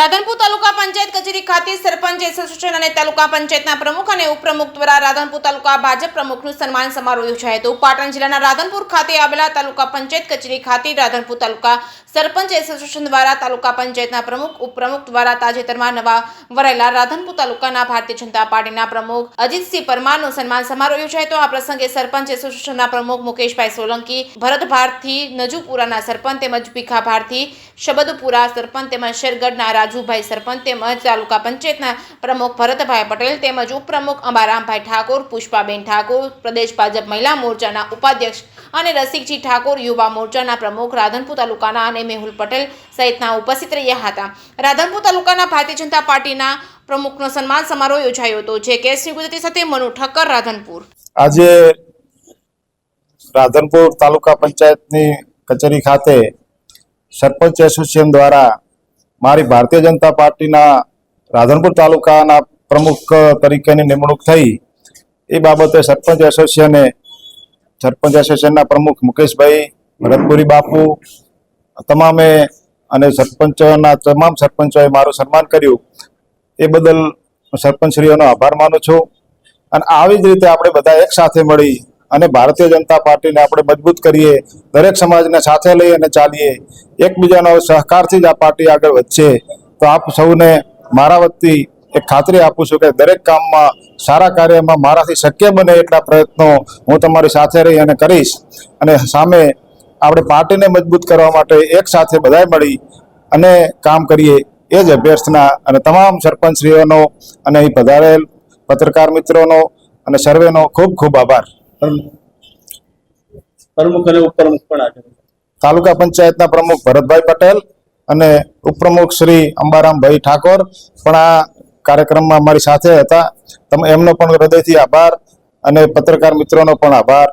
રાધનપુર તાલુકા પંચાયત કચેરી ખાતે સરપંચ એસોસિએશન અને તાલુકા પંચાયતના પ્રમુખ અને ઉપપ્રમુખ દ્વારા રાધનપુર તાલુકા ભાજપ પ્રમુખનું સન્માન સમારોહ યોજાયો હતો। પાટણ જિલ્લાના રાધનપુર ખાતે આવેલા તાલુકા પંચાયત કચેરી ખાતે રાધનપુર તાલુકા સરપંચ એસોસિએશન દ્વારા તાલુકા પંચાયતના પ્રમુખ ઉપપ્રમુખ દ્વારા તાજેતરમાં નવા વરાયેલા રાધનપુર તાલુકાના ભારતીય જનતા પાર્ટીના પ્રમુખ અજીતસિંહ પરમારનો સન્માન સમારોહ યોજાયો હતો। આ પ્રસંગે સરપંચ એસોસિએશનના પ્રમુખ મુકેશભાઈ સોલંકી, ભરત ભારથી નજુપુરાના સરપંચ તેમજ ભીખા ભારથી શબદપુરા સરપંચ તેમજ શેરગઢના રાજુભાઈ સરપંચ તેમજ તાલુકા પંચાયતના પ્રમુખ ભરતભાઈ પટેલ તેમજ ઉપપ્રમુખ અંબારામભાઈ ઠાકોર, પુષ્પાબેન ઠાકોર, પ્રદેશ ભાજપ મહિલા મોરચાના ઉપાધ્યક્ષ અને રસિકજી ઠાકોર, યુવા મોરચાના પ્રમુખ રાધનપુર તાલુકાના અને મેહુલ પટેલ સહિતના ઉપસ્થિત રહ્યા હતા। રાધનપુર તાલુકાના ભારતીય જનતા પાર્ટીના પ્રમુખનો સન્માન સમારોહ યોજાયો હતો। જે કેસની ગુજરાતી સાથે મનુ ઠક્કર, રાધનપુર। આજે રાધનપુર તાલુકા પંચાયતની કચેરી ખાતે સરપંચ એસોસિએશન દ્વારા મારી ભારતીય જનતા પાર્ટીના રાધનપુર તાલુકાના પ્રમુખ તરીકેની નિમણૂક થઈ એ બાબતે સરપંચ એસોસિએશનના પ્રમુખ મુકેશભાઈ, ભરતપુરી બાપુ તમામે અને તમામ સરપંચોએ મારું સન્માન કર્યું એ બદલ સરપંચશ્રીઓનો આભાર માનું છું। અને આવી જ રીતે આપણે બધા એક સાથે મળી અને ભારતીય જનતા પાર્ટીને આપણે મજબૂત કરીએ, દરેક સમાજને સાથે લઈ અને ચાલીએ, એકબીજાનો સહકારથી જ આ પાર્ટી આગળ વધશે। તો આપ સૌને મારા વતી એક ખાતરી આપું છું કે દરેક કામમાં, સારા કાર્યમાં મારાથી શક્ય બને એટલા પ્રયત્નો હું તમારી સાથે રહી અને કરીશ। અને સામે આપણે પાર્ટીને મજબૂત કરવા માટે એક સાથે બધાએ મળી અને કામ કરીએ એ જ અભ્યર્થના અને તમામ સરપંચશ્રીઓનો અને અહીં પધારેલ પત્રકાર મિત્રોનો અને સર્વેનો ખૂબ ખૂબ આભાર। પ્રમુખ અને ઉપપ્રમુખ પણ આજે તાલુકા પંચાયતના પ્રમુખ ભરતભાઈ પટેલ અને ઉપપ્રમુખ શ્રી અંબારામભાઈ ઠાકોર પણ આ કાર્યક્રમમાં અમારી સાથે હતા। એમનો પણ હૃદયથી આભાર અને પત્રકાર મિત્રોનો પણ આભાર।